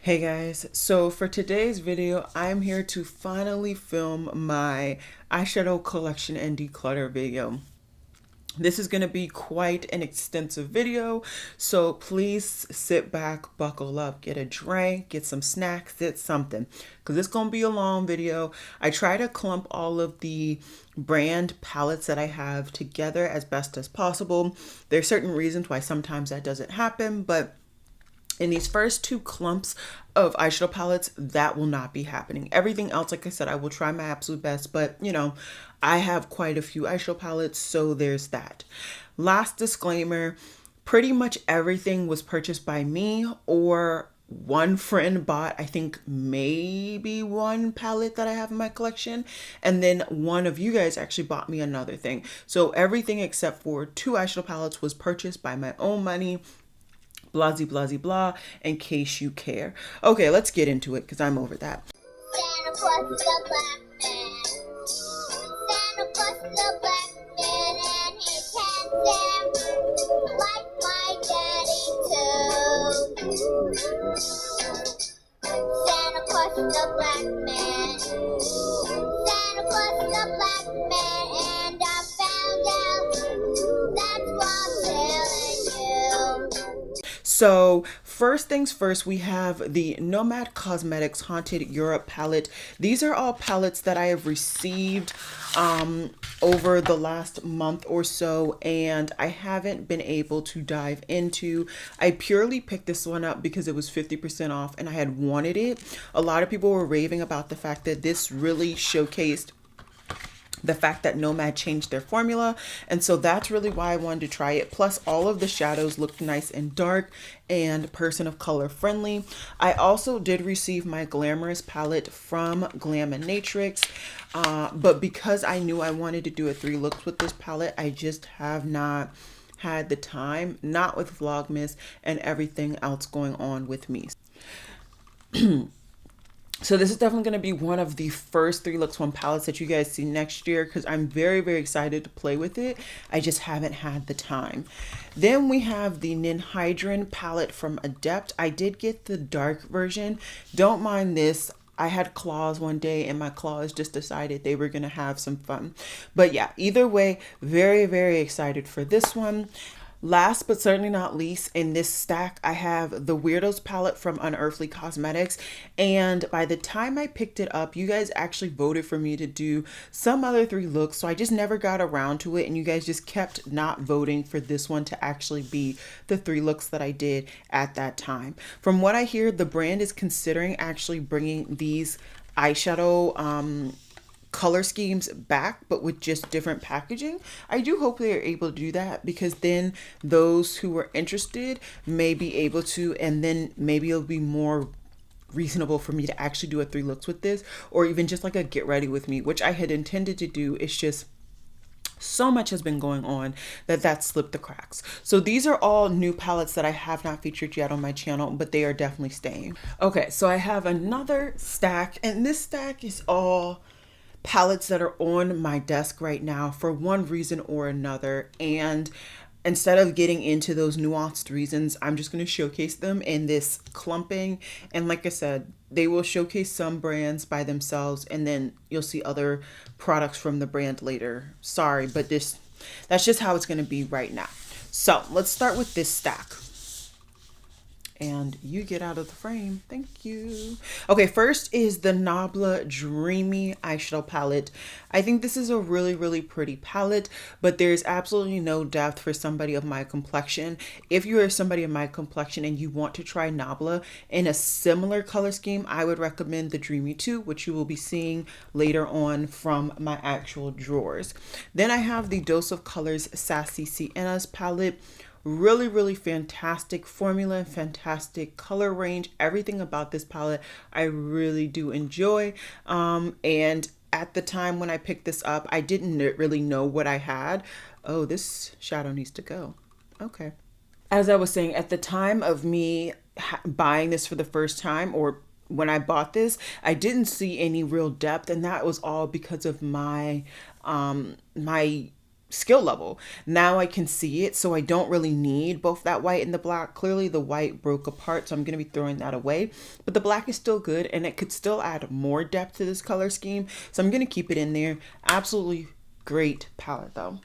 Hey guys, so for today's video, I'm here to finally film my eyeshadow collection and declutter video. This is going to be quite an extensive video, so please sit back, buckle up, get a drink, get some snacks, get something, because it's going to be a long video. I try to clump all of the brand palettes that I have together as best as possible. There's certain reasons why sometimes that doesn't happen, but in these first two clumps of eyeshadow palettes, that will not be happening. Everything else, like I said, I will try my absolute best, but you know, I have quite a few eyeshadow palettes, so there's that. Last disclaimer, pretty much everything was purchased by me or one friend bought, I think maybe one palette that I have in my collection, and then one of you guys actually bought me another thing. So everything except for two eyeshadow palettes was purchased by my own money. Blasey, blasey, blah, in case you care. Okay, let's get into it because I'm over that. Santa Claus is the black man. Santa Claus is the black man, and he's handsome like my daddy too. Santa Claus is the black man. Santa Claus is the black man, and I found out. That's why I'm telling you. So first things first, we have the Nomad Cosmetics Haunted Europe palette. These are all palettes that I have received over the last month or so, and I haven't been able to dive into. I purely picked this one up because it was 50% off and I had wanted it. A lot of people were raving about the fact that this really showcased the fact that Nomad changed their formula, and so that's really why I wanted to try it. Plus all of the shadows looked nice and dark and person of color friendly. I also did receive my Glamorous palette from Glam and Natrix, but because I knew I wanted to do a 3 looks with this palette, I just have not had the time, not with Vlogmas and everything else going on with me. So this is definitely going to be one of the first 3 looks one palettes that you guys see next year, because I'm very, very excited to play with it. I just haven't had the time. Then we have the Ninhydrin palette from Adept. I did get the dark version. Don't mind this. I had claws one day and my claws just decided they were going to have some fun. But yeah, either way, very, very excited for this one. Last but certainly not least, in this stack, I have the Weirdos palette from Unearthly Cosmetics. And by the time I picked it up, you guys actually voted for me to do some other 3 looks. So I just never got around to it. And you guys just kept not voting for this one to actually be the 3 looks that I did at that time. From what I hear, the brand is considering actually bringing these eyeshadow color schemes back, but with just different packaging. I do hope they are able to do that, because then those who are interested may be able to, and then maybe it'll be more reasonable for me to actually do a 3 looks with this, or even just like a get ready with me, which I had intended to do. It's just so much has been going on that slipped the cracks. So these are all new palettes that I have not featured yet on my channel, but they are definitely staying. Okay, so I have another stack, and this stack is all palettes that are on my desk right now for one reason or another. And instead of getting into those nuanced reasons, I'm just going to showcase them in this clumping. And like I said, they will showcase some brands by themselves, and then you'll see other products from the brand later. Sorry, but that's just how it's going to be right now. So let's start with this stack. And you get out of the frame. Thank you. Okay, first is the Nabla Dreamy Eyeshadow Palette. I think this is a really, really pretty palette, but there's absolutely no depth for somebody of my complexion. If you are somebody of my complexion and you want to try Nabla in a similar color scheme, I would recommend the Dreamy 2, which you will be seeing later on from my actual drawers. Then I have the Dose of Colors Sassy Sienna's palette. Really, really fantastic formula, fantastic color range. Everything about this palette I really do enjoy. And at the time when I picked this up, I didn't really know what I had. Oh, this shadow needs to go. Okay. As I was saying, at the time of me buying this for the first time, or when I bought this, I didn't see any real depth, and that was all because of my my skill level. Now I can see it, so I don't really need both that white and the black. Clearly the white broke apart, so I'm going to be throwing that away, but the black is still good and it could still add more depth to this color scheme, so I'm going to keep it in there. Absolutely great palette though.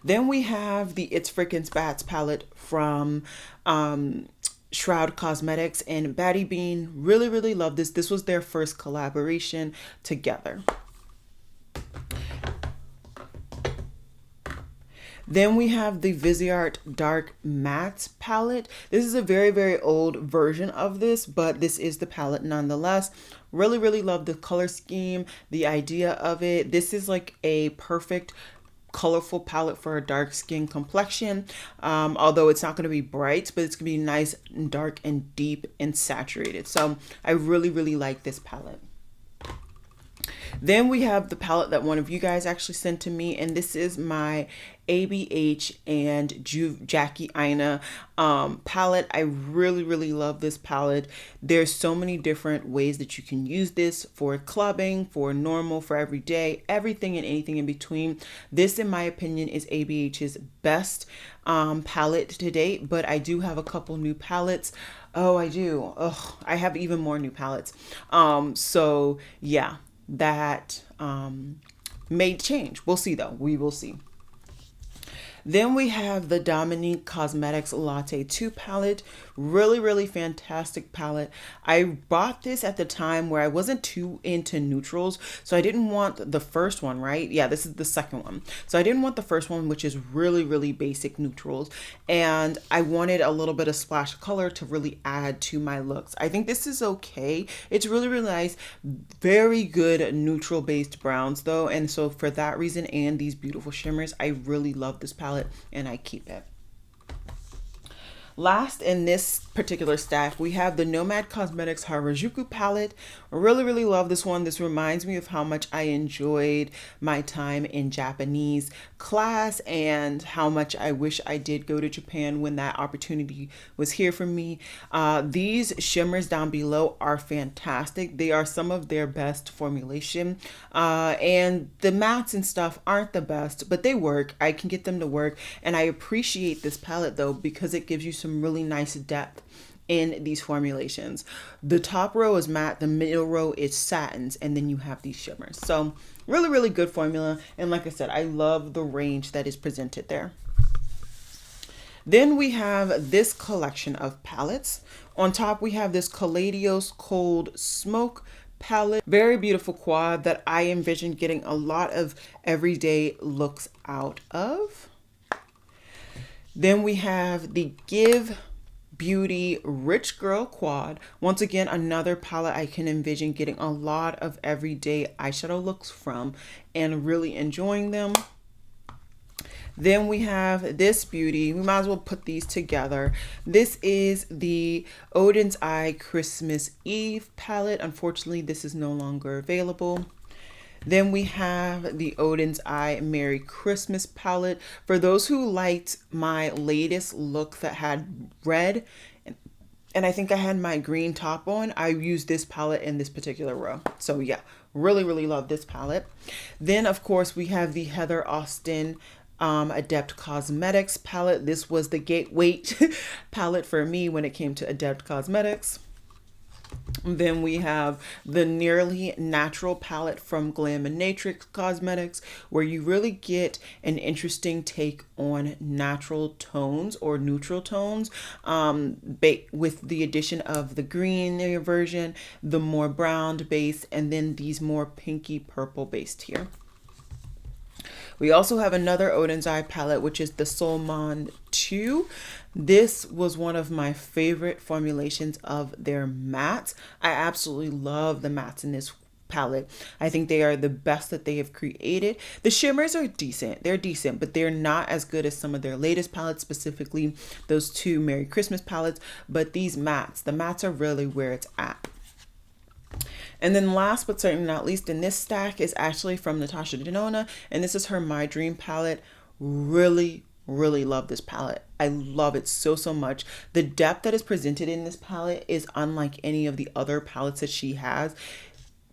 Then we have the It's Frickin' Spats palette from Shroud Cosmetics, and Batty Bean really love this. This was their first collaboration together. Then we have the Viseart Dark Matte palette. This is a very old version of this, but this is the palette nonetheless. Really love the color scheme, the idea of it. This is like a perfect colorful palette for a dark skin complexion, although it's not going to be bright, but it's going to be nice and dark and deep and saturated. So I really like this palette. Then we have the palette that one of you guys actually sent to me, and this is my ABH and Jackie Aina palette. I really love this palette. There's so many different ways that you can use this for clubbing, for normal, for everyday, everything and anything in between. This, in my opinion, is ABH's best palette to date, but I do have a couple new palettes. Oh, I do. Oh, I have even more new palettes. So yeah, that may change. We'll see though. We will see. Then we have the Dominique Cosmetics Latte 2 palette. Really fantastic palette. I bought this at the time where I wasn't too into neutrals, so I didn't want the first one, right? Yeah, this is the second one. So I didn't want the first one, which is really basic neutrals, and I wanted a little bit of splash of color to really add to my looks. I think this is okay. It's really nice. Very good neutral based browns though, and so for that reason and these beautiful shimmers, I really love this palette and I keep it. Last in this particular stack, we have the Nomad Cosmetics Harajuku palette. Really love this one. This reminds me of how much I enjoyed my time in Japanese class and how much I wish I did go to Japan when that opportunity was here for me. These shimmers down below are fantastic. They are some of their best formulation, and the mattes and stuff aren't the best, but they work. I can get them to work, and I appreciate this palette though because it gives you some really nice depth in these formulations. The top row is matte, the middle row is satins, and then you have these shimmers. So really good formula, and like I said, I love the range that is presented there. Then we have this collection of palettes. On top we have this Caladios Cold Smoke palette. Very beautiful quad that I envision getting a lot of everyday looks out of. Then we have the Give Beauty Rich Girl Quad. Once again, another palette I can envision getting a lot of everyday eyeshadow looks from and really enjoying them. Then we have this beauty. We might as well put these together. This is the Odin's Eye Christmas Eve palette. Unfortunately, this is no longer available. Then we have the Odin's Eye Merry Christmas palette. For those who liked my latest look that had red, and I think I had my green top on, I used this palette in this particular row. So yeah, really love this palette. Then of course we have the Heather Austin Adept Cosmetics palette. This was the gateway palette for me when it came to Adept Cosmetics. Then we have the Nearly Natural palette from Glaminatrix Cosmetics, where you really get an interesting take on natural tones or neutral tones, with the addition of the green version, the more brown base, and then these more pinky purple based here. We also have another Odin's Eye palette, which is the Solmon 2. This was one of my favorite formulations of their mattes. I absolutely love the mattes in this palette. I think they are the best that they have created. The shimmers are decent. They're decent, but they're not as good as some of their latest palettes, specifically those two Merry Christmas palettes. But these mattes, the mattes are really where it's at. And then last but certainly not least in this stack is actually from Natasha Denona, and this is her My Dream palette. Really love this palette. I love it so much. The depth that is presented in this palette is unlike any of the other palettes that she has.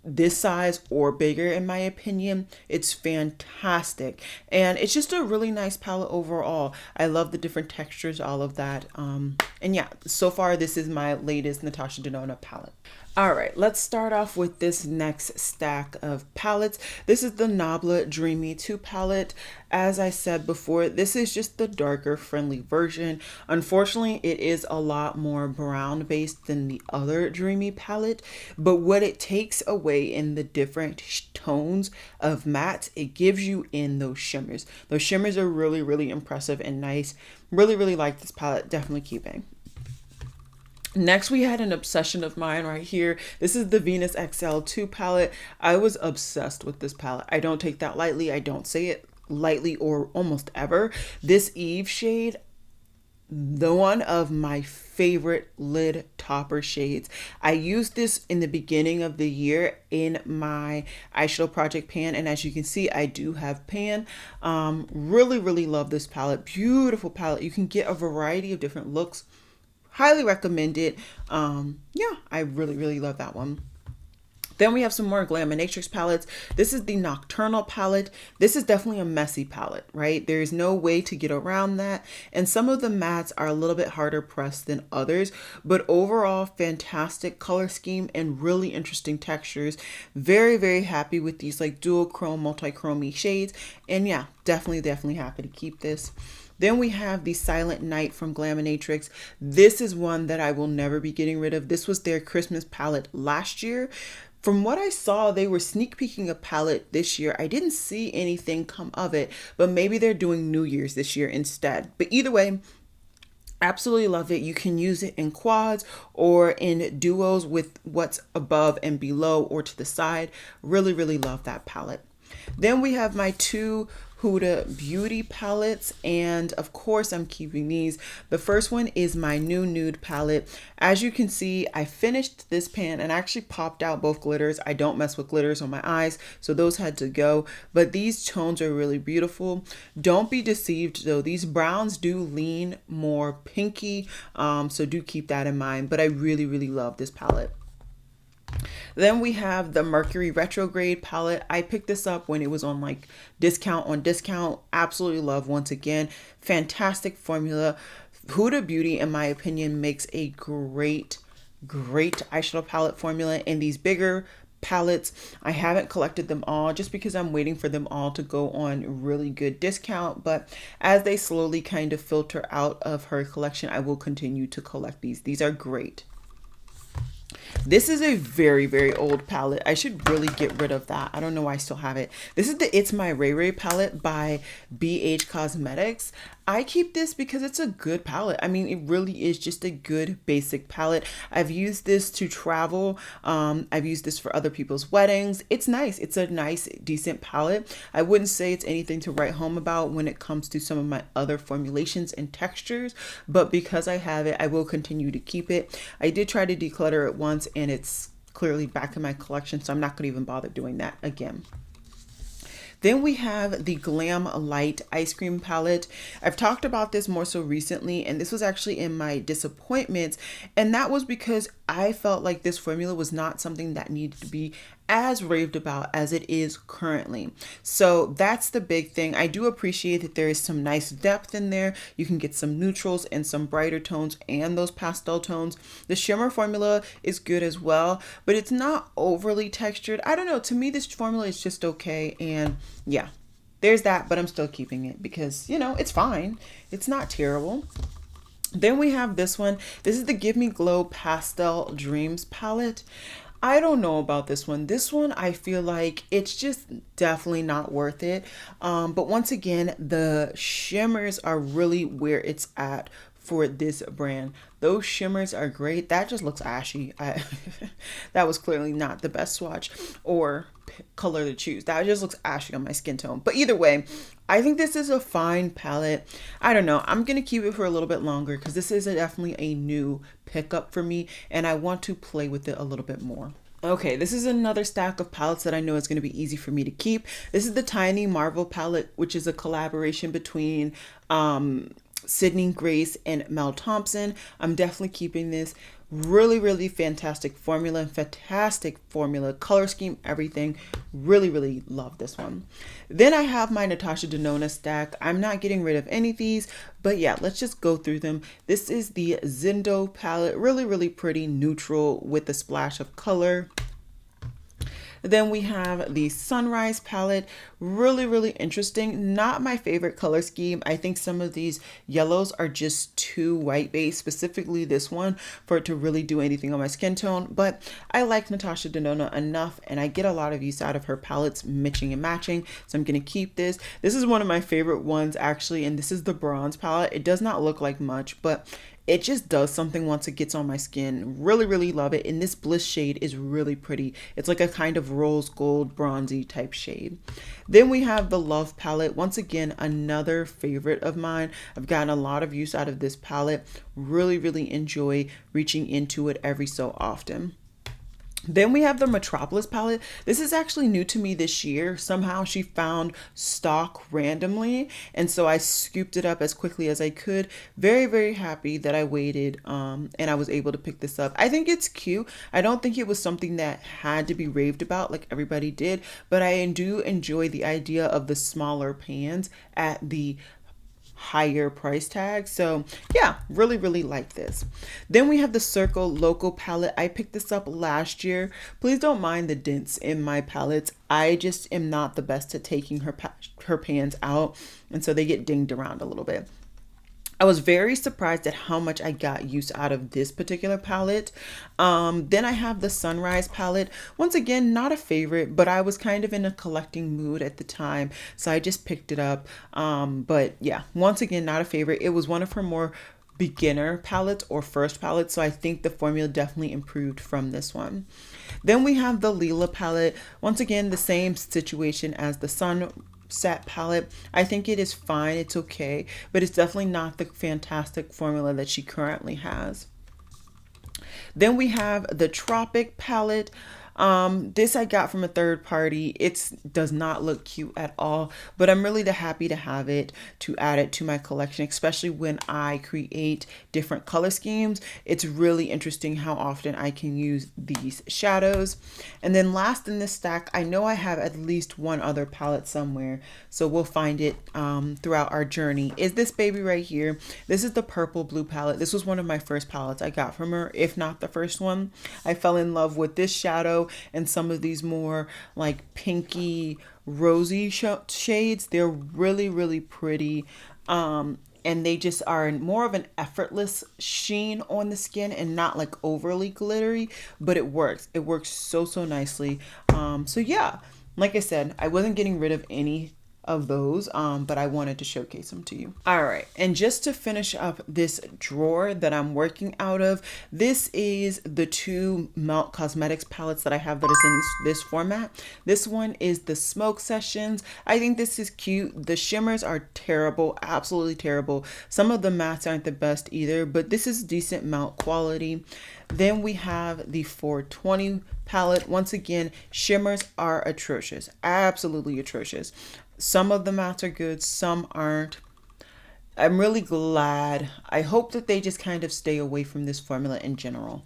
this size or bigger, in my opinion. It's fantastic, and it's just a really nice palette overall. I love the different textures, all of that. And yeah, so far this is my latest Natasha Denona palette. All right, let's start off with this next stack of palettes. This is the Nabla Dreamy 2 palette. As I said before, this is just the darker, friendly version. Unfortunately, it is a lot more brown based than the other Dreamy palette, but what it takes away in the different tones of mattes, it gives you in those shimmers. Those shimmers are really, really impressive and nice. Really, really like this palette, definitely keeping. Next, we had an obsession of mine right here. This is the Venus XL2 palette. I was obsessed with this palette. I don't take that lightly. I don't say it lightly or almost ever. This Eve shade, the one of my favorite lid topper shades. I used this in the beginning of the year in my eyeshadow project pan, and as you can see, I do have pan. Really, really love this palette. Beautiful palette. You can get a variety of different looks. Highly recommend it. Yeah, I really, really love that one. Then we have some more Glaminatrix palettes. This is the Nocturnal palette. This is definitely a messy palette, right? There's no way to get around that. And some of the mattes are a little bit harder pressed than others, but overall, fantastic color scheme and really interesting textures. Very, very happy with these like dual chrome, multi-chrome shades. And yeah, definitely happy to keep this. Then we have the Silent Night from Glaminatrix. This is one that I will never be getting rid of. This was their Christmas palette last year. From what I saw, they were sneak peeking a palette this year. I didn't see anything come of it, but maybe they're doing New Year's this year instead. But either way, absolutely love it. You can use it in quads or in duos with what's above and below or to the side. Really, really love that palette. Then we have my two Huda Beauty palettes, and of course I'm keeping these. The first one is my new nude palette. As you can see, I finished this pan and actually popped out both glitters. I don't mess with glitters on my eyes, so those had to go, but these tones are really beautiful. Don't be deceived though, these browns do lean more pinky, so do keep that in mind, but I really, really love this palette. Then we have the Mercury Retrograde palette. I picked this up when it was on like discount on discount. Absolutely love, once again, fantastic formula. Huda Beauty, in my opinion, makes a great eyeshadow palette formula. In these bigger palettes, I haven't collected them all just because I'm waiting for them all to go on really good discount, but as they slowly kind of filter out of her collection, I will continue to collect these. These are great. This is a very, very old palette. I should really get rid of that. I don't know why I still have it. This is the It's My Ray Ray palette by BH Cosmetics. I keep this because it's a good palette. I mean, it really is just a good basic palette. I've used this to travel. I've used this for other people's weddings. It's nice. It's a nice, decent palette. I wouldn't say it's anything to write home about when it comes to some of my other formulations and textures, but because I have it, I will continue to keep it. I did try to declutter it once and it's clearly back in my collection, so I'm not going to even bother doing that again. Then we have the Glam Light Ice Cream Palette. I've talked about this more so recently, and this was actually in my disappointments, and that was because I felt like this formula was not something that needed to be as raved about as it is currently. So that's the big thing. I do appreciate that there is some nice depth in there. You can get some neutrals and some brighter tones and those pastel tones. The shimmer formula is good as well, but it's not overly textured. I don't know. To me, this formula is just okay. And yeah, there's that, but I'm still keeping it because, you know, it's fine. It's not terrible. Then we have this one. This is the Give Me Glow Pastel Dreams palette. I don't know about this one. This one, I feel like it's just definitely not worth it. But once again, the shimmers are really where it's at for this brand. Those shimmers are great. That just looks ashy. That was clearly not the best swatch or color to choose. That just looks ashy on my skin tone. But either way, I think this is a fine palette. I don't know. I'm going to keep it for a little bit longer because this is definitely a new pickup for me and I want to play with it a little bit more. Okay, this is another stack of palettes that I know is going to be easy for me to keep. This is the Tiny Marvel palette, which is a collaboration between Sydney Grace and Mel Thompson. I'm definitely keeping this. Really fantastic formula, color scheme, everything. Really love this one. Then I have my Natasha Denona stack. I'm not getting rid of any of these, but yeah, let's just go through them. This is the Zindo palette, really pretty, neutral with a splash of color. Then we have the Sunrise palette, really interesting. Not my favorite color scheme. I think some of these yellows are just too white based, specifically this one, for it to really do anything on my skin tone. But I like Natasha Denona enough, and I get a lot of use out of her palettes mixing and matching, so I'm gonna keep this. This is one of my favorite ones actually, and this is the bronze palette. It does not look like much, but it just does something once it gets on my skin. Really love it. And this Bliss shade is really pretty. It's like a kind of rose gold bronzy type shade. Then we have the Love palette. Once again, another favorite of mine. I've gotten a lot of use out of this palette. Really enjoy reaching into it every so often. Then we have the Metropolis palette. This is actually new to me this year. Somehow she found stock randomly, and so I scooped it up as quickly as I could. Very happy that I waited and I was able to pick this up. I think it's cute. I don't think it was something that had to be raved about like everybody did, but I do enjoy the idea of the smaller pans at the higher price tag. So yeah, really like this. Then we have the Circle Local palette. I picked this up last year. Please don't mind the dents in my palettes. I just am not the best at taking her pans out, and so they get dinged around a little bit. I was very surprised at how much I got use out of this particular palette. Then I have the Sunrise palette. Once again, not a favorite, but I was kind of in a collecting mood at the time, so I just picked it up. But yeah, once again, not a favorite. It was one of her more beginner palettes or first palettes, so I think the formula definitely improved from this one. Then we have the Leela palette. Once again, the same situation as the Sunset palette. I think it is fine, it's okay, but it's definitely not the fantastic formula that she currently has. Then we have the Tropic palette. This I got from a third party. It does not look cute at all, but I'm really happy to have it, to add it to my collection, especially when I create different color schemes. It's really interesting how often I can use these shadows. And then last in this stack, I know I have at least one other palette somewhere, so we'll find it throughout our journey, is this baby right here. This is the Purple Blue palette. This was one of my first palettes I got from her, if not the first one. I fell in love with this shadow and some of these more like pinky rosy shades. They're really pretty, and they just are more of an effortless sheen on the skin and not like overly glittery, but it works so nicely. So yeah, like I said, I wasn't getting rid of any of those, but I wanted to showcase them to you. All right, and just to finish up this drawer that I'm working out of, this is the two Melt Cosmetics palettes that I have that is in this format. This one is the Smoke Sessions. I think this is cute. The shimmers are terrible, absolutely terrible. Some of the mattes aren't the best either, but this is decent melt quality. Then we have the 420 palette. Once again, shimmers are atrocious, absolutely atrocious. Some of the mattes are good, some aren't. I'm really glad. I hope that they just kind of stay away from this formula in general.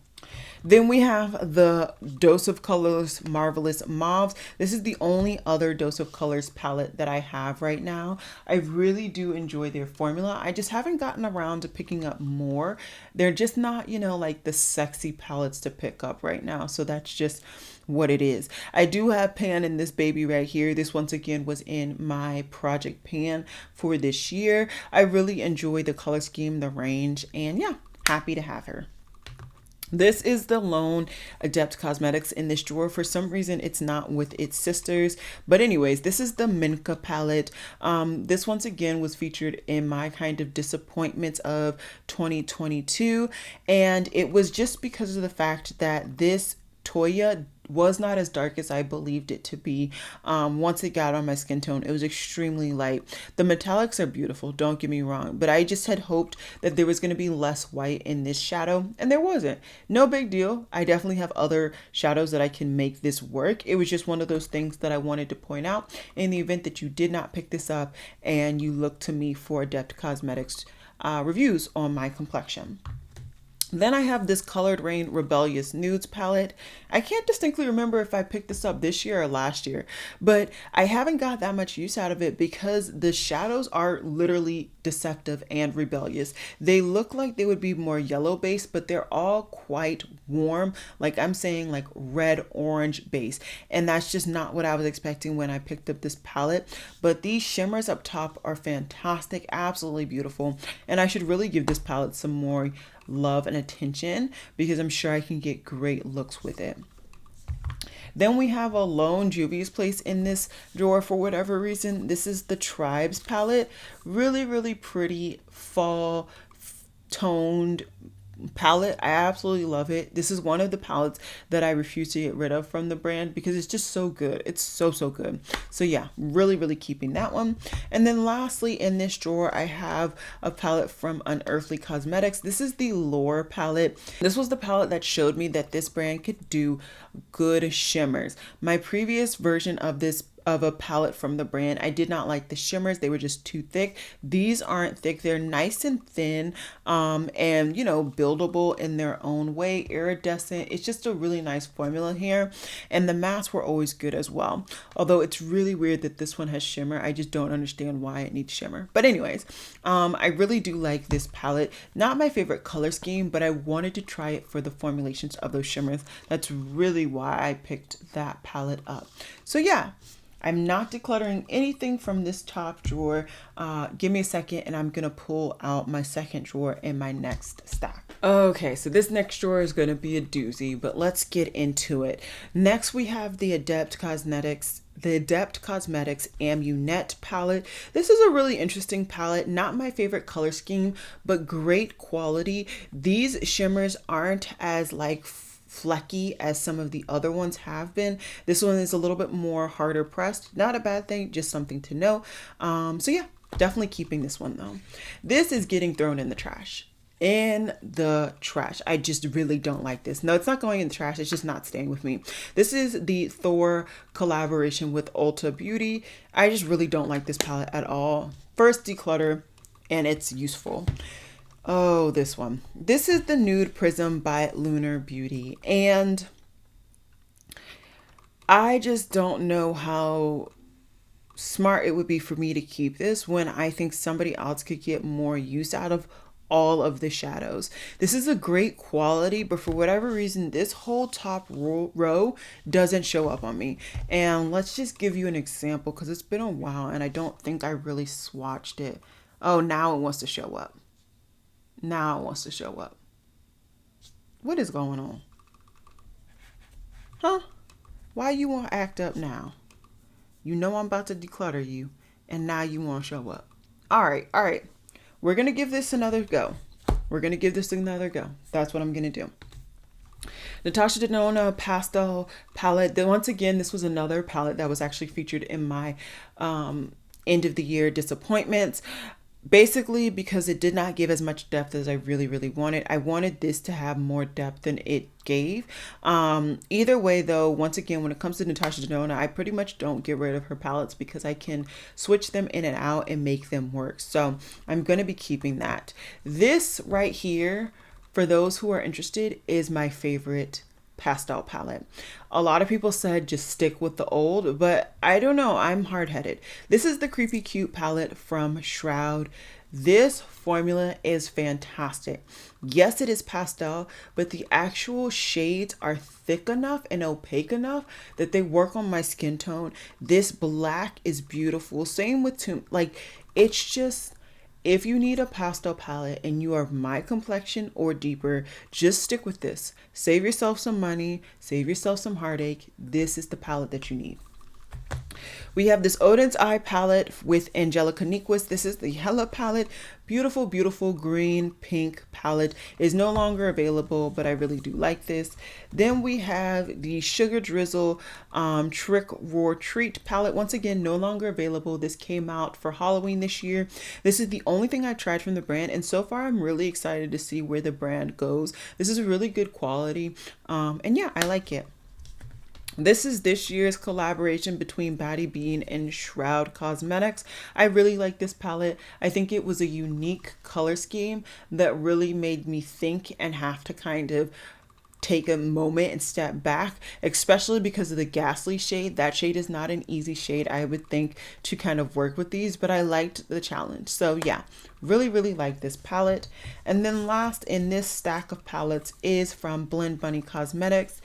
Then we have the Dose of Colors Marvelous Mauves. This is the only other Dose of Colors palette that I have right now. I really do enjoy their formula. I just haven't gotten around to picking up more. They're just not, you know, like the sexy palettes to pick up right now. So that's just what it is. I do have pan in this baby right here. This once again was in my project pan for this year. I really enjoy the color scheme, the range, and yeah, happy to have her. This is the lone Adept Cosmetics in this drawer. For some reason, it's not with its sisters. But anyways, this is the Minka palette. This once again was featured in my kind of disappointments of 2022. And it was just because of the fact that this Toya was not as dark as I believed it to be. Once it got on my skin tone, it was extremely light. The metallics are beautiful, don't get me wrong, but I just had hoped that there was going to be less white in this shadow, and there wasn't. No big deal. I definitely have other shadows that I can make this work. It was just one of those things that I wanted to point out in the event that you did not pick this up and you look to me for Adept Cosmetics reviews on my complexion. Then I have this Colored Rain Rebellious Nudes palette. I can't distinctly remember if I picked this up this year or last year, but I haven't got that much use out of it because the shadows are literally deceptive and rebellious. They look like they would be more yellow based, but they're all quite warm. Like I'm saying, like red orange base. And that's just not what I was expecting when I picked up this palette. But these shimmers up top are fantastic, absolutely beautiful. And I should really give this palette some more love and attention because I'm sure I can get great looks with it. Then we have a lone Juvia's Place in this drawer for whatever reason. This is the Tribes palette. Really pretty fall toned palette. I absolutely love it. This is one of the palettes that I refuse to get rid of from the brand because it's just so good. It's so good. So yeah, really keeping that one. And then lastly in this drawer I have a palette from Unearthly Cosmetics. This is the Lore palette. This was the palette that showed me that this brand could do good shimmers. My previous version of a palette from the brand, I did not like the shimmers. They were just too thick. These aren't thick. They're nice and thin, and you know, buildable in their own way, iridescent. It's just a really nice formula here. And the mattes were always good as well. Although it's really weird that this one has shimmer. I just don't understand why it needs shimmer. But anyways, I really do like this palette. Not my favorite color scheme, but I wanted to try it for the formulations of those shimmers. That's really why I picked that palette up. So yeah, I'm not decluttering anything from this top drawer. Give me a second and I'm gonna pull out my second drawer in my next stack. Okay, so this next drawer is gonna be a doozy, but let's get into it. Next we have the Adept Cosmetics Amunet palette. This is a really interesting palette. Not my favorite color scheme, but great quality. These shimmers aren't as like flecky as some of the other ones have been. This one is a little bit more harder pressed. Not a bad thing, just something to know. So yeah, definitely keeping this one though. This is getting thrown in the trash. I just really don't like this. No, it's not going in the trash. It's just not staying with me. This is the Thor collaboration with Ulta Beauty. I just really don't like this palette at all. First declutter, and it's useful. Oh, this one. This is the Nude Prism by Lunar Beauty. And I just don't know how smart it would be for me to keep this when I think somebody else could get more use out of all of the shadows. This is a great quality, but for whatever reason, this whole top row doesn't show up on me. And let's just give you an example because it's been a while and I don't think I really swatched it. Oh, now it wants to show up. Now it wants to show up. What is going on? Huh? Why you want to act up now? You know I'm about to declutter you, and now you want to show up. All right. We're going to give this another go. That's what I'm going to do. Natasha Denona Pastel palette. Then once again, this was another palette that was actually featured in my end of the year disappointments. Basically, because it did not give as much depth as I really wanted. I wanted this to have more depth than it gave. Either way, though, once again, when it comes to Natasha Denona, I pretty much don't get rid of her palettes because I can switch them in and out and make them work. So I'm going to be keeping that. This right here, for those who are interested, is my favorite pastel palette. A lot of people said just stick with the old, but I don't know, I'm hard-headed. This is the Creepy Cute palette from Shroud. This formula is fantastic. Yes, it is pastel, but the actual shades are thick enough and opaque enough that they work on my skin tone. This black is beautiful. Same with it's just, if you need a pastel palette and you are my complexion or deeper, just stick with this. Save yourself some money, save yourself some heartache. This is the palette that you need. We have this Odin's Eye palette with Angelica Nyquist. This is the Hella palette. Beautiful green pink palette. Is no longer available, but I really do like this. Then we have the Sugar Drizzle Trick Roar Treat palette. Once again, no longer available. This came out for Halloween this year. This is the only thing I tried from the brand, and so far I'm really excited to see where the brand goes. This is really good quality, and yeah, I like it. This is this year's collaboration between Baddie Bean and Shroud Cosmetics. I really like this palette. I think it was a unique color scheme that really made me think and have to kind of take a moment and step back, especially because of the Ghastly shade. That shade is not an easy shade, I would think, to kind of work with these, but I liked the challenge. So yeah, really like this palette. And then last in this stack of palettes is from Blend Bunny Cosmetics.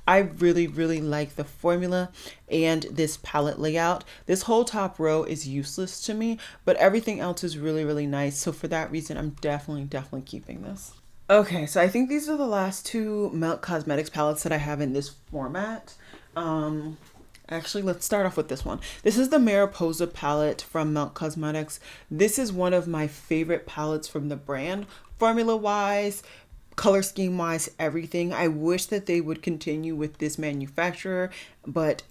I really like the formula and this palette layout. This whole top row is useless to me, but everything else is really nice. So for that reason, I'm definitely keeping this. Okay, so I think these are the last two Melt Cosmetics palettes that I have in this format. Actually, let's start off with this one. This is the Mariposa palette from Melt Cosmetics. This is one of my favorite palettes from the brand, formula-wise, color scheme wise, everything. I wish that they would continue with this manufacturer, but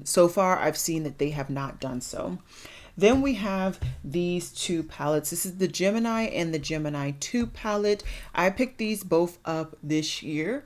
so far I've seen that they have not done so. Then we have these two palettes. This is the Gemini and the Gemini 2 palette. I picked these both up this year.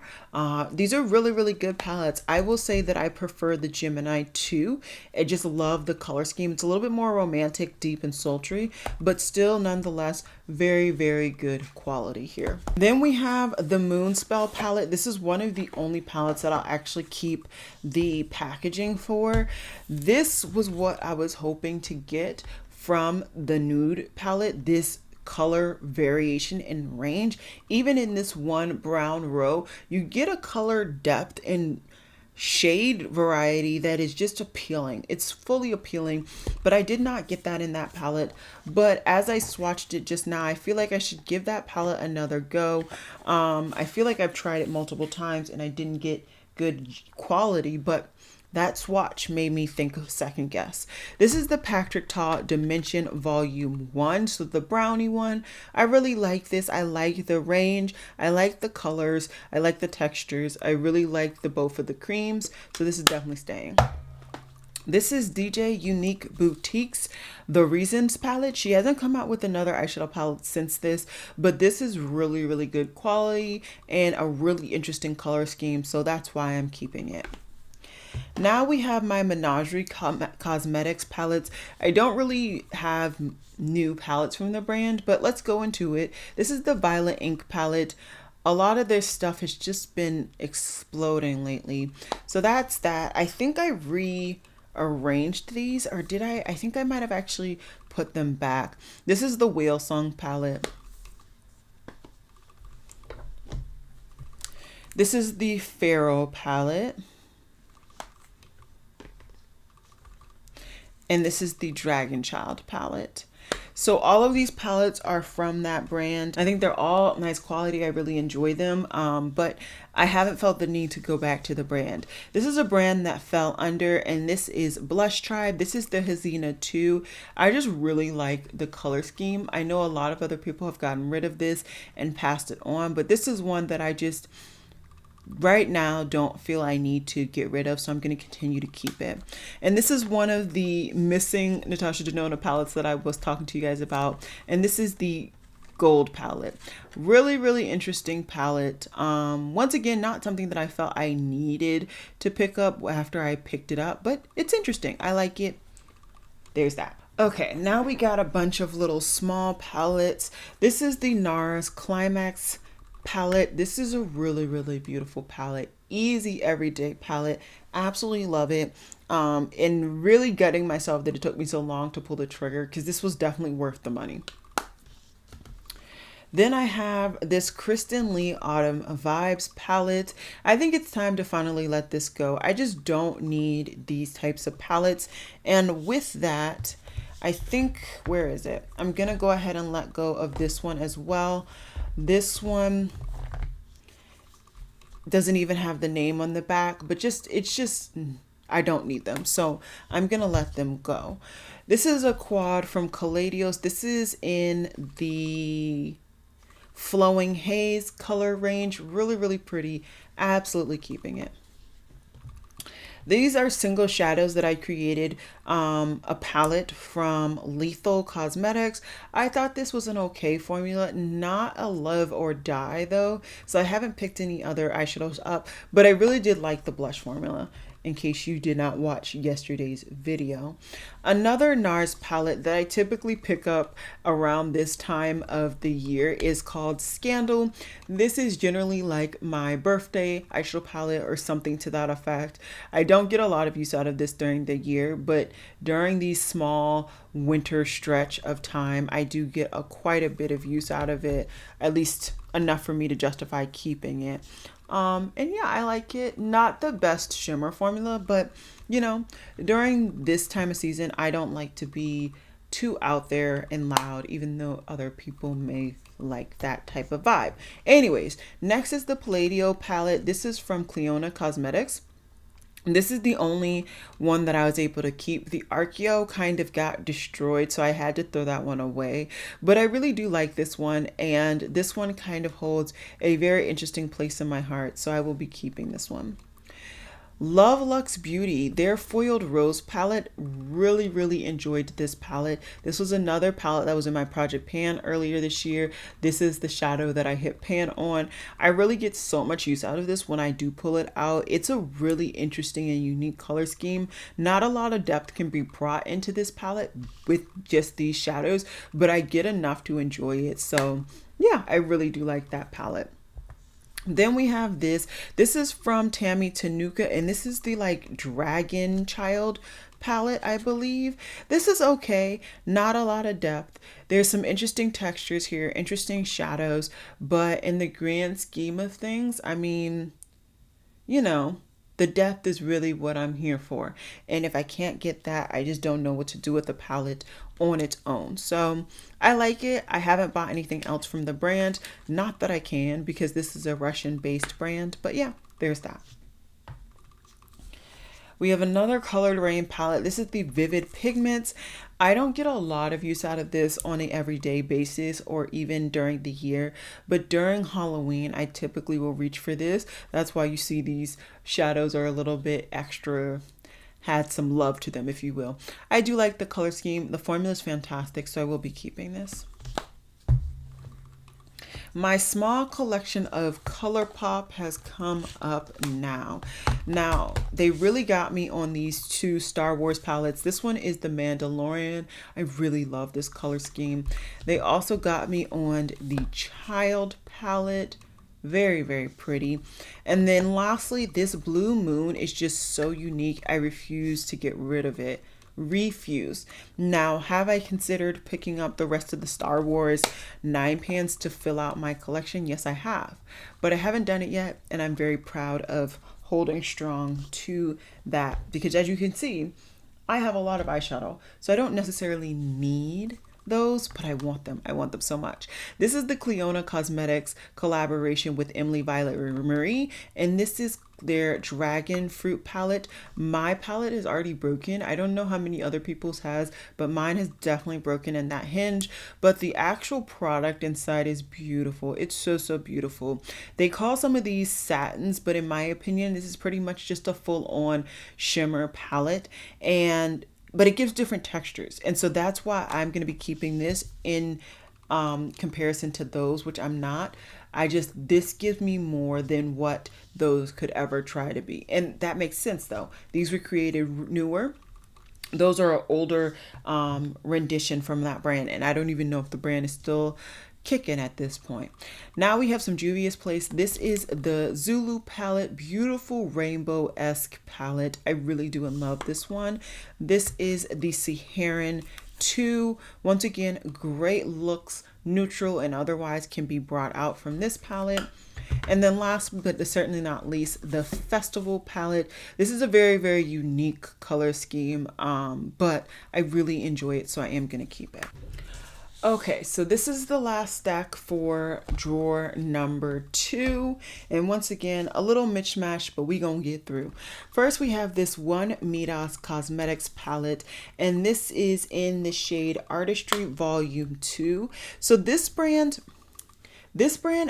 These are really good palettes. I will say that I prefer the Gemini 2. I just love the color scheme. It's a little bit more romantic, deep, and sultry, but still nonetheless very good quality here. Then we have the Moonspell palette. This is one of the only palettes that I'll actually keep the packaging for. This was what I was hoping to get from the nude palette, this color variation and range. Even in this one brown row, you get a color depth and shade variety that is just appealing. It's fully appealing, but I did not get that in that palette. But as I swatched it just now, I feel like I should give that palette another go. I feel like I've tried it multiple times and I didn't get good quality, but that swatch made me think of second guess. This is the Patrick Ta Dimension Volume 1, so the brownie one. I really like this. I like the range. I like the colors. I like the textures. I really like the both of the creams, so this is definitely staying. This is DJ Unique Boutiques, the Reasons palette. She hasn't come out with another eyeshadow palette since this, but this is really good quality and a really interesting color scheme, so that's why I'm keeping it. Now we have my Menagerie Cosmetics palettes. I don't really have new palettes from the brand, but let's go into it. This is the Violet Ink palette. A lot of their stuff has just been exploding lately. So that's that. I think I rearranged these, or did I? I think I might have actually put them back. This is the Whale Song palette. This is the Pharaoh palette. And this is the Dragon Child palette. So all of these palettes are from that brand. I think they're all nice quality. I really enjoy them, but I haven't felt the need to go back to the brand. This is a brand that fell under, and this is Blush Tribe. This is the Hazina 2. I just really like the color scheme. I know a lot of other people have gotten rid of this and passed it on, but this is one that I just right now don't feel I need to get rid of, so I'm going to continue to keep it. And this is one of the missing Natasha Denona palettes that I was talking to you guys about, and this is the Gold palette. Really interesting palette. Once again, not something that I felt I needed to pick up after I picked it up, but it's interesting. I like it. There's that. Okay, now we got a bunch of little small palettes. This is the NARS Climax palette. This is a really beautiful palette. Easy everyday palette. Absolutely love it. And really gutting myself that it took me so long to pull the trigger, because this was definitely worth the money. Then I have this Kristen Lee Autumn Vibes palette. I think it's time to finally let this go. I just don't need these types of palettes. And with that, I think, where is it? I'm gonna go ahead and let go of this one as well. This one doesn't even have the name on the back, but it's just, I don't need them. So I'm going to let them go. This is a quad from Caladios. This is in the Flowing Haze color range. Really pretty. Absolutely keeping it. These are single shadows that I created, a palette from Lethal Cosmetics. I thought this was an okay formula, not a love or die though. So I haven't picked any other eyeshadows up, but I really did like the blush formula. in case you did not watch yesterday's video. Another NARS palette that I typically pick up around this time of the year is called Scandal. This is generally like my birthday eyeshadow palette or something to that effect. I don't get a lot of use out of this during the year, but during these small winter stretch of time, I do get quite a bit of use out of it, at least enough for me to justify keeping it. And yeah, I like it. Not the best shimmer formula, but you know, during this time of season, I don't like to be too out there and loud, even though other people may like that type of vibe. Anyways, next is the Palladio palette. This is from Clionadh Cosmetics. This is the only one that I was able to keep. The Archeo kind of got destroyed, so I had to throw that one away. But I really do like this one, and this one kind of holds a very interesting place in my heart, so I will be keeping this one. Love Luxe Beauty, their foiled rose palette, really enjoyed this palette. This was another palette that was in my project pan earlier this year. This is the shadow that I hit pan on. I really get so much use out of this when I do pull it out. It's a really interesting and unique color scheme. Not a lot of depth can be brought into this palette with just these shadows, but I get enough to enjoy it. So yeah, I really do like that palette. Then we have this is from Tammy Tanuka, and this is the like Dragon Child palette, I believe. This is okay, not a lot of depth. There's some interesting textures here, interesting shadows, but in the grand scheme of things, I mean, you know, the depth is really what I'm here for. And if I can't get that, I just don't know what to do with the palette on its own. So I like it. I haven't bought anything else from the brand. Not that I can, because this is a Russian-based brand. But yeah, there's that. We have another Colored Rain palette. This is the Vivid Pigments. I don't get a lot of use out of this on an everyday basis or even during the year, but during Halloween, I typically will reach for this. That's why you see these shadows are a little bit extra, had some love to them, if you will. I do like the color scheme. The formula is fantastic, so I will be keeping this. My small collection of ColorPop has come up now. Now, they really got me on these two Star Wars palettes. This one is the Mandalorian. I really love this color scheme. They also got me on the Child palette. Very pretty. And then lastly, this Blue Moon is just so unique. I refuse to get rid of it. Refuse. Now, have I considered picking up the rest of the Star Wars 9 pans to fill out my collection? Yes, I have, but I haven't done it yet, and I'm very proud of holding strong to that, because as you can see, I have a lot of eyeshadow, so I don't necessarily need those, but I want them. I want them so much. This is the Clionadh Cosmetics collaboration with Emily Violet Marie, and this is their Dragon Fruit palette. My palette is already broken. I don't know how many other people's has, but mine has definitely broken in that hinge. But the actual product inside is beautiful. It's so beautiful. They call some of these satins, but in my opinion, this is pretty much just a full-on shimmer palette, but it gives different textures. And so that's why I'm going to be keeping this in comparison to those, which I'm not. This gives me more than what those could ever try to be. And that makes sense though. These were created newer. Those are an older rendition from that brand. And I don't even know if the brand is still kicking at this point. Now we have some Juvia's Place. This is the Zulu palette, beautiful rainbow-esque palette. I really do love this one. This is the Saharan 2. Once again, great looks, neutral and otherwise, can be brought out from this palette. And then last but certainly not least, the Festival palette. This is a very unique color scheme, but I really enjoy it, so I am going to keep it. Okay, so this is the last stack for drawer number 2. And once again, a little mishmash, but we gonna get through. First, we have this one Midas Cosmetics palette, and this is in the shade Artistry Volume 2. So this brand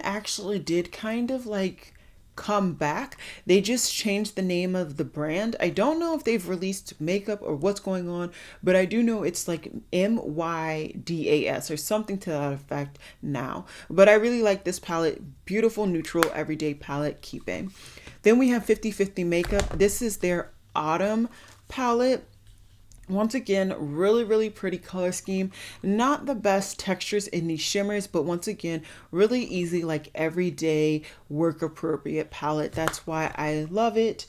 actually did kind of like come back. They just changed the name of the brand. I don't know if they've released makeup or what's going on, but I do know it's like MYDAS or something to that effect now. But I really like this palette. Beautiful, neutral, everyday palette. Keeping. Then we have 50/50 Makeup. This is their Autumn palette. Once again, really pretty color scheme. Not the best textures in these shimmers, but once again, really easy, like everyday work appropriate palette. That's why I love it.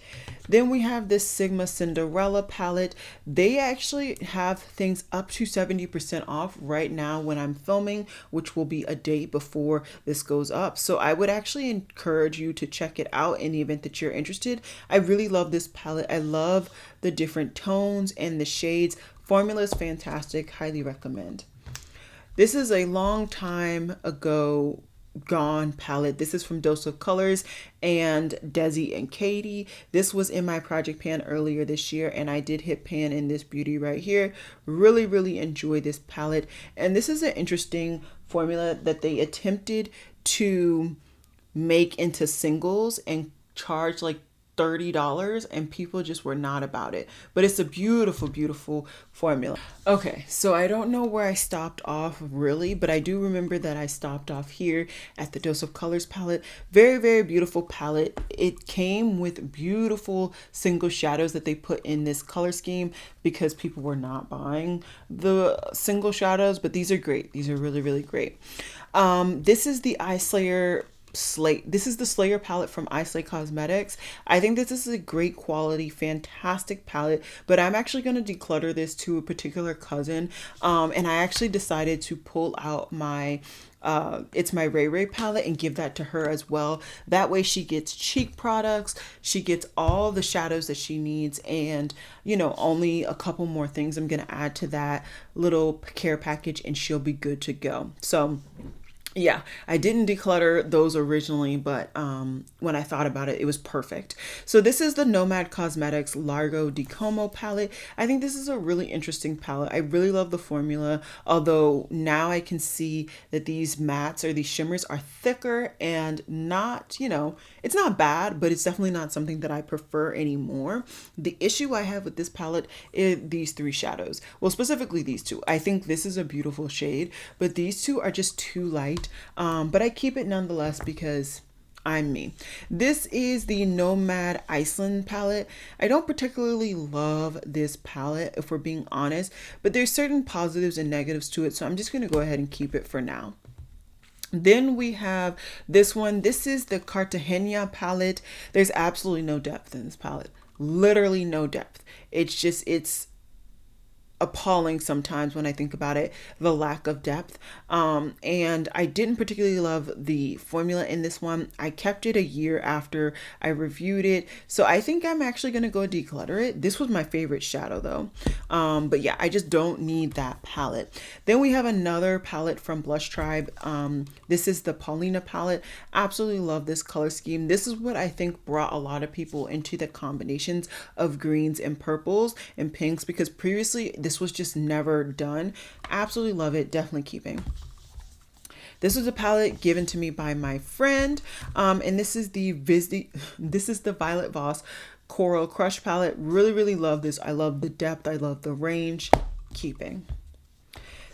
Then we have this Sigma Cinderella palette. They actually have things up to 70% off right now when I'm filming, which will be a day before this goes up. So I would actually encourage you to check it out in the event that you're interested. I really love this palette. I love the different tones and the shades. Formula is fantastic. Highly recommend. This is a long time ago gone palette. This is from Dose of Colors and Desi and Katie. This was in my project pan earlier this year, and I did hit pan in this beauty right here. Really enjoy this palette. And this is an interesting formula that they attempted to make into singles and charge like $30, and people just were not about it. But it's a beautiful formula. Okay, so I don't know where I stopped off really, but I do remember that I stopped off here at the Dose of Colors palette. Very beautiful palette. It came with beautiful single shadows that they put in this color scheme because people were not buying the single shadows, but these are great. These are really great. This is the Eye Slayer this is the Slayer palette from Slay Cosmetics. I think this is a great quality, fantastic palette, but I'm actually going to declutter this to a particular cousin. And I actually decided to pull out my it's my Ray Ray palette and give that to her as well. That way she gets cheek products, she gets all the shadows that she needs, and you know, only a couple more things I'm going to add to that little care package and she'll be good to go. So yeah, I didn't declutter those originally, but when I thought about it, it was perfect. So this is the Nomad Cosmetics Largo Di Como palette. I think this is a really interesting palette. I really love the formula, although now I can see that these mattes or these shimmers are thicker and not, you know, it's not bad, but it's definitely not something that I prefer anymore. The issue I have with this palette is these three shadows. Well, specifically these two. I think this is a beautiful shade, but these two are just too light. But I keep it nonetheless because I'm me. This is the Nomad Iceland palette. I don't particularly love this palette, if we're being honest, but there's certain positives and negatives to it, so I'm just going to go ahead and keep it for now. Then we have this one. This is the Cartagena palette. There's absolutely no depth in this palette. Literally no depth. It's appalling sometimes when I think about it, the lack of depth. And I didn't particularly love the formula in this one. I kept it a year after I reviewed it, so I think I'm actually going to go declutter it. This was my favorite shadow though. But yeah, I just don't need that palette. Then we have another palette from Blush Tribe. This is the Paulina palette. Absolutely love this color scheme. This is what I think brought a lot of people into the combinations of greens and purples and pinks, because previously this was just never done. Absolutely love it. Definitely keeping. This was a palette given to me by my friend, and this is the Violet Voss Coral Crush palette. Really love this. I love the depth. I love the range. Keeping.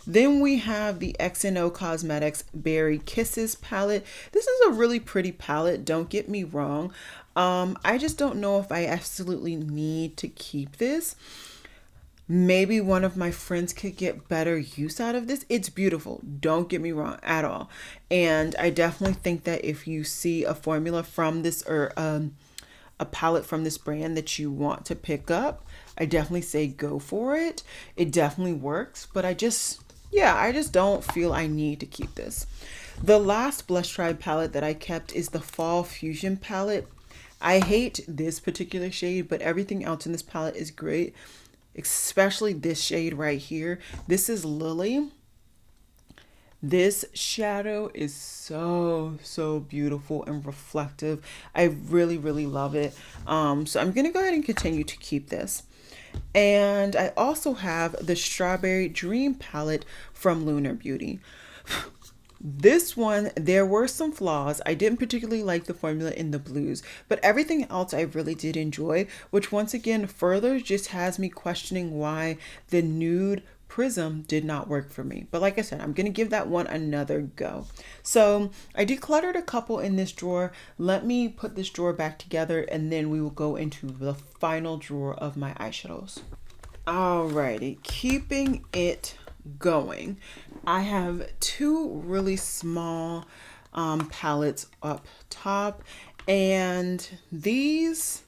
Then we have the XNO Cosmetics Berry Kisses palette. This is a really pretty palette, don't get me wrong. I just don't know if I absolutely need to keep this. Maybe one of my friends could get better use out of this. It's beautiful, don't get me wrong at all. And I definitely think that if you see a formula from this or a palette from this brand that you want to pick up, I definitely say go for it. It definitely works, but I just don't feel I need to keep this. The last Blush Tribe palette that I kept is the Fall Fusion palette. I hate this particular shade, but everything else in this palette is great. Especially this shade right here. This is Lily. This shadow is so beautiful and reflective. I really love it. So I'm gonna go ahead and continue to keep this. And I also have the Strawberry Dream palette from Lunar Beauty. This one, there were some flaws. I didn't particularly like the formula in the blues, but everything else I really did enjoy, which once again further just has me questioning why the nude Prism did not work for me. But like I said, I'm going to give that one another go. So I decluttered a couple in this drawer. Let me put this drawer back together and then we will go into the final drawer of my eyeshadows. Alrighty, keeping it going. I have two really small palettes up top, and these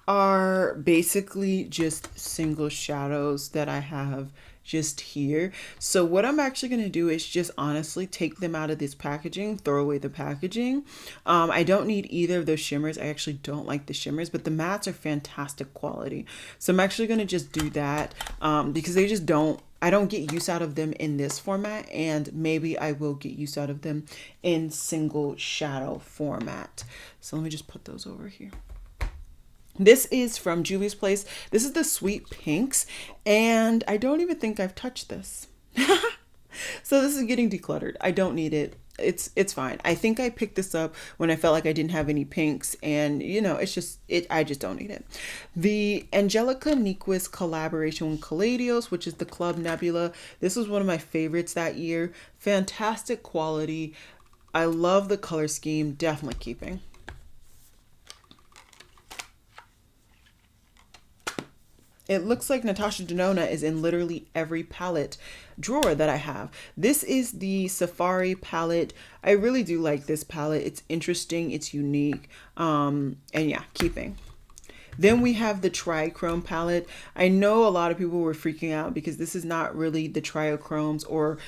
are basically just single shadows that I have just here. So what I'm actually going to do is just honestly take them out of this packaging, throw away the packaging. I don't need either of those shimmers. I actually don't like the shimmers, but the mattes are fantastic quality. So I'm actually going to just do that because they just I don't get use out of them in this format, and maybe I will get use out of them in single shadow format. So let me just put those over here. This is from Juvia's Place. This is the Sweet Pinks, and I don't even think I've touched this. So this is getting decluttered. I don't need it. It's fine. I think I picked this up when I felt like I didn't have any pinks, and you know, I just don't need it. The Angelica Nyquist collaboration with Caladios, which is the Club Nebula. This was one of my favorites that year. Fantastic quality. I love the color scheme. Definitely keeping. It looks like Natasha Denona is in literally every palette drawer that I have. This is the Safari palette. I really do like this palette. It's interesting, it's unique, and yeah, keeping. Then we have the Trichrome palette. I know a lot of people were freaking out because this is not really the triochromes or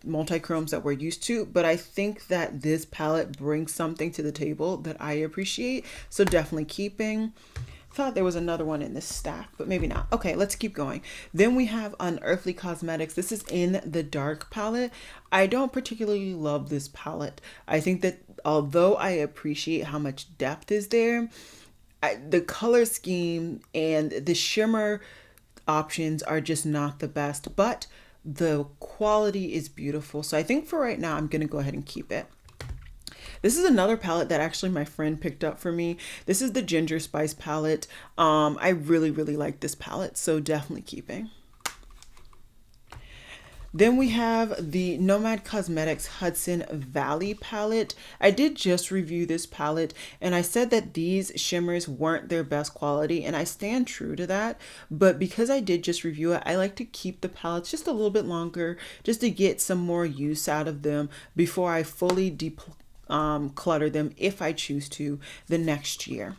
multi-chromes that we're used to, but I think that this palette brings something to the table that I appreciate, so definitely keeping. Thought there was another one in this stack, but maybe not. Okay, let's keep going. Then we have Unearthly Cosmetics. This is in the dark palette. I don't particularly love this palette. I think that although I appreciate how much depth is there, the color scheme and the shimmer options are just not the best, but the quality is beautiful. So I think for right now, I'm gonna go ahead and keep it. This is another palette that actually my friend picked up for me. This is the Ginger Spice palette. I really like this palette, so definitely keeping. Then we have the Nomad Cosmetics Hudson Valley palette. I did just review this palette, and I said that these shimmers weren't their best quality, and I stand true to that. But because I did just review it, I like to keep the palettes just a little bit longer, just to get some more use out of them before I fully clutter them if I choose to the next year.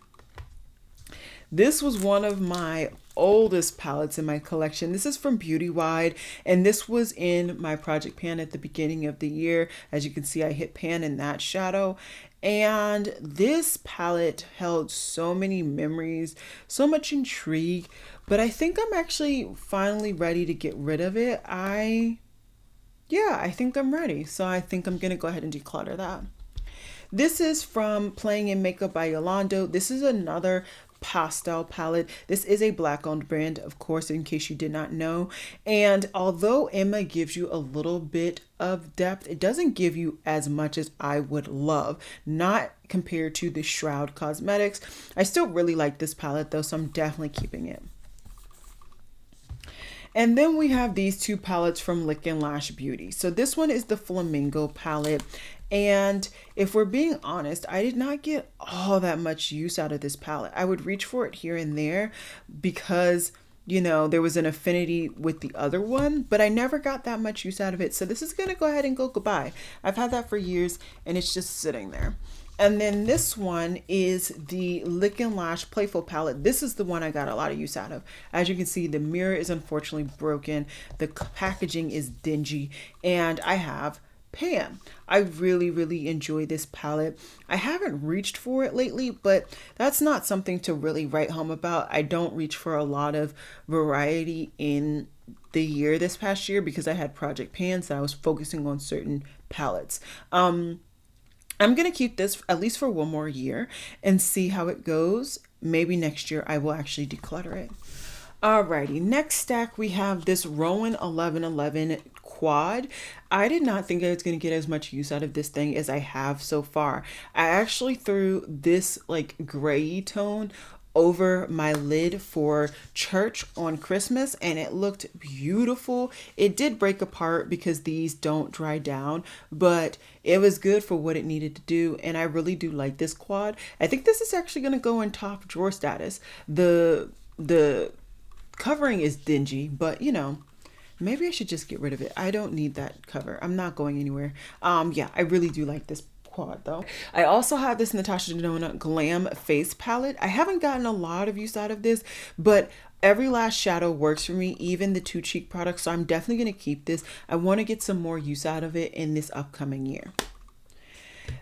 This was one of my oldest palettes in my collection. This is from Beauty Wide, and this was in my project pan at the beginning of the year. As you can see, I hit pan in that shadow, and this palette held so many memories, so much intrigue, but I think I'm actually finally ready to get rid of it. I think I'm ready. So I think I'm gonna go ahead and declutter that. This is from Playing in Makeup by Yolando. This is another pastel palette. This is a black owned brand, of course, in case you did not know. And although Emma gives you a little bit of depth, it doesn't give you as much as I would love, not compared to the Shroud Cosmetics. I still really like this palette though, so I'm definitely keeping it. And then we have these two palettes from Lick and Lash Beauty. So this one is the Flamingo palette. And if we're being honest, I did not get all that much use out of this palette. I would reach for it here and there because, you know, there was an affinity with the other one, but I never got that much use out of it. So this is going to go ahead and go goodbye. I've had that for years and it's just sitting there. And then this one is the Lick and Lash Playful palette. This is the one I got a lot of use out of. As you can see, the mirror is unfortunately broken. The packaging is dingy, and I have pan. I really enjoy this palette. I haven't reached for it lately, but that's not something to really write home about. I don't reach for a lot of variety in the year this past year because I had project pans that I was focusing on certain palettes. I'm going to keep this at least for one more year and see how it goes. Maybe next year I will actually declutter it. Alrighty, next stack we have this Rowan 1111 quad. I did not think I was going to get as much use out of this thing as I have so far. I actually threw this like gray tone over my lid for church on Christmas, and it looked beautiful. It did break apart because these don't dry down, but it was good for what it needed to do, and I really do like this quad. I think this is actually going to go in top drawer status. The covering is dingy, but you know, maybe I should just get rid of it. I don't need that cover. I'm not going anywhere. Yeah, I really do like this quad though. I also have this Natasha Denona Glam face palette. I haven't gotten a lot of use out of this, but every last shadow works for me, even the two cheek products. So I'm definitely going to keep this. I want to get some more use out of it in this upcoming year.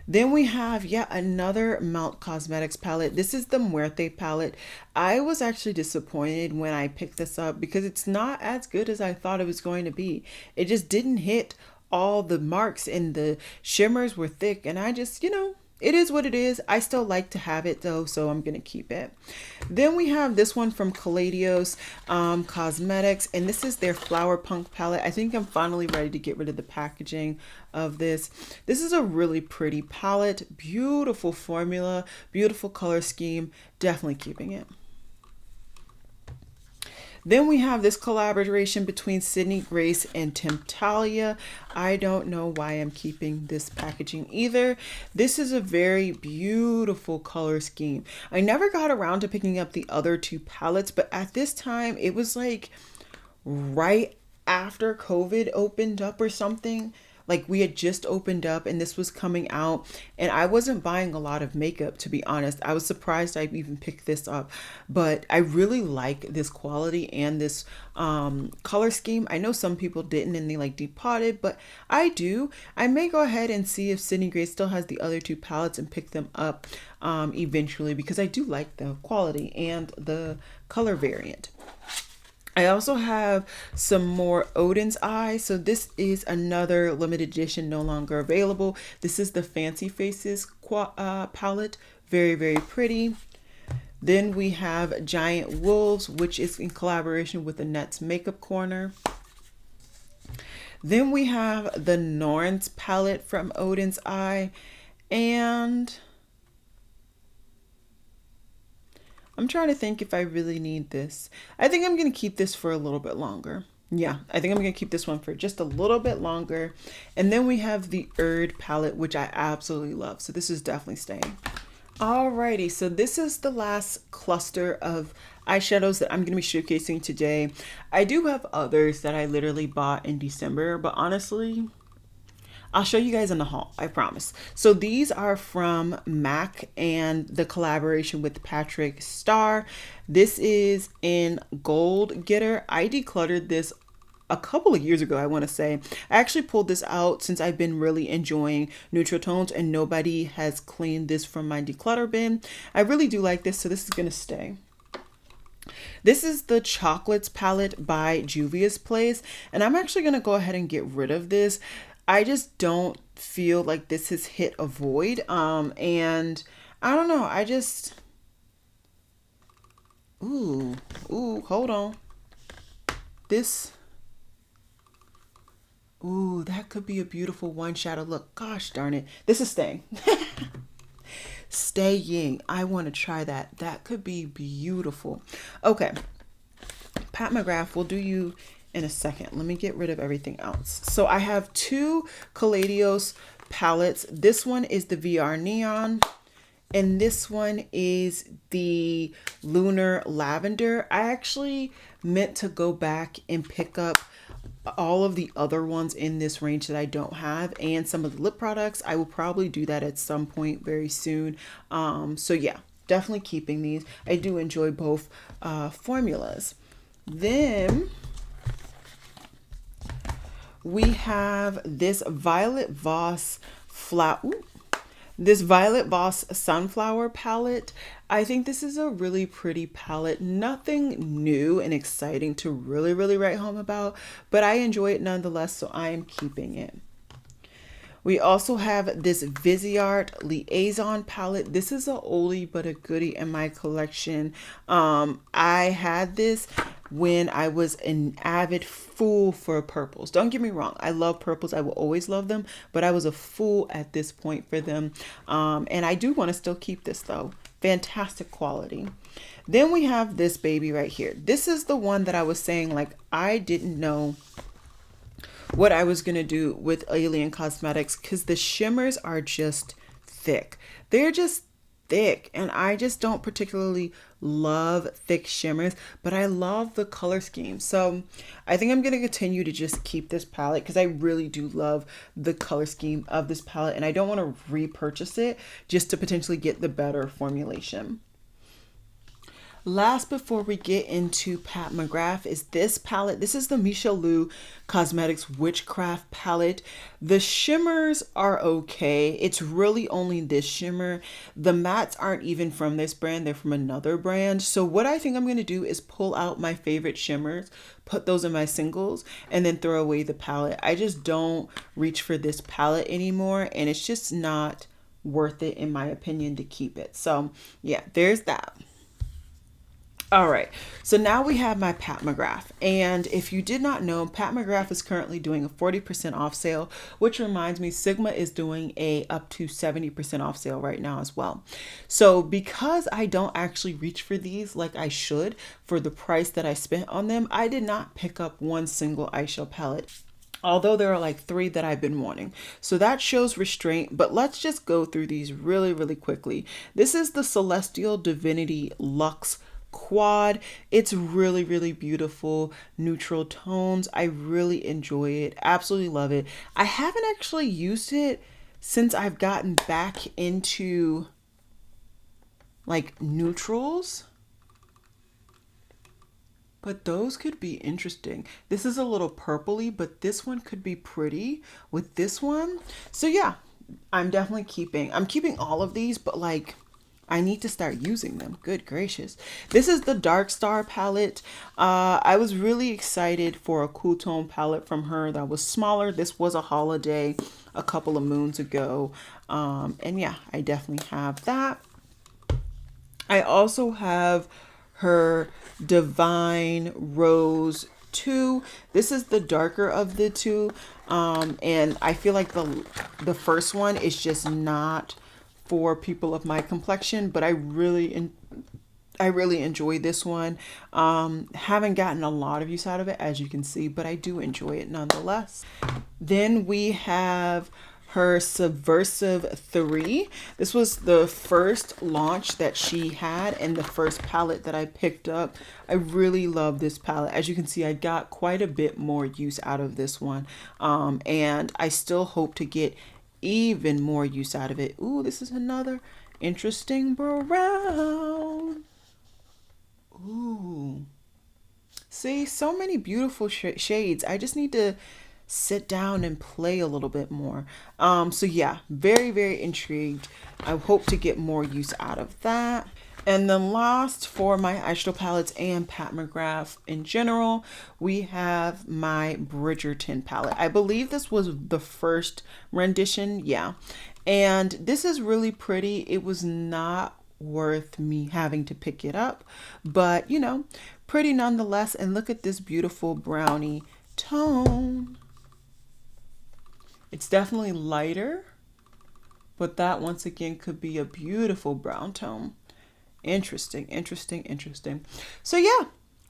Then we have yet another Melt Cosmetics palette. This is the Muerte palette. I was actually disappointed when I picked this up because it's not as good as I thought it was going to be. It just didn't hit all the marks, and the shimmers were thick, and I just, you know, it is what it is. I still like to have it though, so I'm gonna keep it. Then we have this one from Curated Cosmetics, and this is their Flower Punk palette. I think I'm finally ready to get rid of the packaging of this. This is a really pretty palette, beautiful formula, beautiful color scheme. Definitely keeping it. Then we have this collaboration between Sydney Grace and Temptalia. I don't know why I'm keeping this packaging either. This is a very beautiful color scheme. I never got around to picking up the other two palettes, but at this time it was like right after COVID opened up or something. Like we had just opened up and this was coming out, and I wasn't buying a lot of makeup, to be honest. I was surprised I even picked this up, but I really like this quality and this color scheme. I know some people didn't and they like depotted, but I do. I may go ahead and see if Sydney Grace still has the other two palettes and pick them up eventually, because I do like the quality and the color variant. I also have some more Odin's Eye. So this is another limited edition, no longer available. This is the Fancy Faces palette. Very, very pretty. Then we have Giant Wolves, which is in collaboration with the Nets Makeup Corner. Then we have the Norns palette from Odin's Eye. And I'm trying to think if I really need this. I think I'm going to keep this for a little bit longer. Yeah, I think I'm going to keep this one for just a little bit longer. And then we have the Erd palette, which I absolutely love. So this is definitely staying. Alrighty, so this is the last cluster of eyeshadows that I'm going to be showcasing today. I do have others that I literally bought in December, but honestly, I'll show you guys in the haul, I promise. So these are from MAC and the collaboration with Patrick Starr. This is in Gold Getter. I decluttered this a couple of years ago, I want to say. I actually pulled this out since I've been really enjoying neutral tones, and nobody has cleaned this from my declutter bin. I really do like this, so this is going to stay. This is the Chocolates palette by Juvia's Place, and I'm actually going to go ahead and get rid of this. I just don't feel like this has hit a void. And I don't know. I just, ooh, hold on. This, ooh, that could be a beautiful one shadow look. Gosh darn it. This is staying. Staying. I want to try that. That could be beautiful. Okay. Pat McGrath, we'll do you in a second. Let me get rid of everything else. So I have two Curated palettes. This one is the VR Neon, and this one is the Lunar Lavender. I actually meant to go back and pick up all of the other ones in this range that I don't have, and some of the lip products. I will probably do that at some point very soon. So yeah, definitely keeping these. I do enjoy both formulas. Then we have this Violet Voss Sunflower palette. I think this is a really pretty palette. Nothing new and exciting to really write home about, but I enjoy it nonetheless, so I am keeping it. We also have this Viseart Liaison palette. This is a oldie but a goodie in my collection. I had this when I was an avid fool for purples. Don't get me wrong, I love purples. I will always love them, but I was a fool at this point for them. And I do want to still keep this though. fantastic quality. Then we have this baby right here. This is the one that I was saying, like, I didn't know what I was going to do with Alien Cosmetics because the shimmers are just thick. They're just thick, and I just don't particularly love thick shimmers, but I love the color scheme. So I think I'm going to continue to just keep this palette because I really do love the color scheme of this palette, and I don't want to repurchase it just to potentially get the better formulation. Last, before we get into Pat McGrath, is this palette. This is the Michelou Cosmetics Witchcraft palette. The shimmers are okay. It's really only this shimmer. The mattes aren't even from this brand. They're from another brand. So what I think I'm going to do is pull out my favorite shimmers, put those in my singles, and then throw away the palette. I just don't reach for this palette anymore, and it's just not worth it, in my opinion, to keep it. So yeah, there's that. All right, so now we have my Pat McGrath, and if you did not know, Pat McGrath is currently doing a 40% off sale, which reminds me, Sigma is doing a up to 70% off sale right now as well. So because I don't actually reach for these like I should for the price that I spent on them, I did not pick up one single eyeshadow palette, although there are like 3 that I've been wanting. So that shows restraint, but let's just go through these really quickly. This is the Celestial Divinity Luxe Quad. It's really beautiful, neutral tones. I really enjoy it, absolutely love it. I haven't actually used it since I've gotten back into like neutrals, but those could be interesting. This is a little purpley, but this one could be pretty with this one. So yeah, I'm keeping all of these, but like I need to start using them. Good gracious. This is the Dark Star palette. I was really excited for a cool tone palette from her that was smaller. This was a holiday a couple of moons ago. And yeah, I definitely have that. I also have her Divine Rose 2. This is the darker of the two. And I feel like the first one is just not for people of my complexion, but I really enjoy this one. Haven't gotten a lot of use out of it, as you can see, but I do enjoy it nonetheless. Then we have her Subversive 3. This was the first launch that she had and the first palette that I picked up. I really love this palette. As you can see, I got quite a bit more use out of this one. And I still hope to get even more use out of it. Ooh, this is another interesting brown. Ooh, see, so many beautiful shades. I just need to sit down and play a little bit more. So yeah, very intrigued. I hope to get more use out of that. And then last, for my eyeshadow palettes and Pat McGrath in general, we have my Bridgerton palette. I believe this was the first rendition, yeah. And this is really pretty. It was not worth me having to pick it up, but you know, pretty nonetheless. And look at this beautiful brownie tone. It's definitely lighter, but that once again could be a beautiful brown tone. Interesting. So yeah,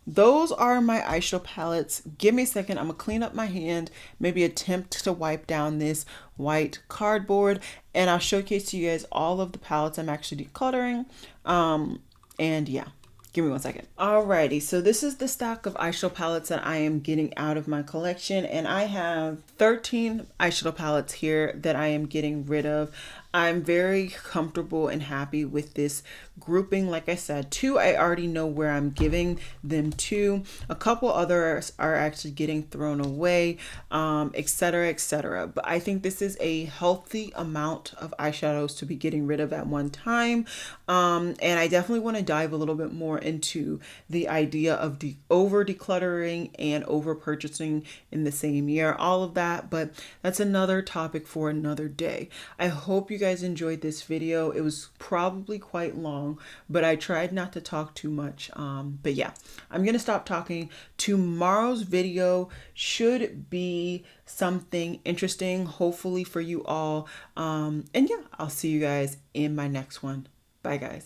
those are my eyeshadow palettes. Give me a second. I'm gonna clean up my hand, maybe attempt to wipe down this white cardboard, and I'll showcase to you guys all of the palettes I'm actually decluttering. And yeah, give me one second. Alrighty, so this is the stack of eyeshadow palettes that I am getting out of my collection, and I have 13 eyeshadow palettes here that I am getting rid of. I'm very comfortable and happy with this grouping. Like I said, 2 I already know where I'm giving them to. A couple others are actually getting thrown away, etc. But I think this is a healthy amount of eyeshadows to be getting rid of at one time. And I definitely want to dive a little bit more into the idea of over decluttering and over purchasing in the same year, all of that, but that's another topic for another day. I hope you guys enjoyed this video. It was probably quite long, but I tried not to talk too much. But yeah, I'm gonna stop talking. Tomorrow's video should be something interesting, hopefully for you all. And yeah, I'll see you guys in my next one. Bye guys.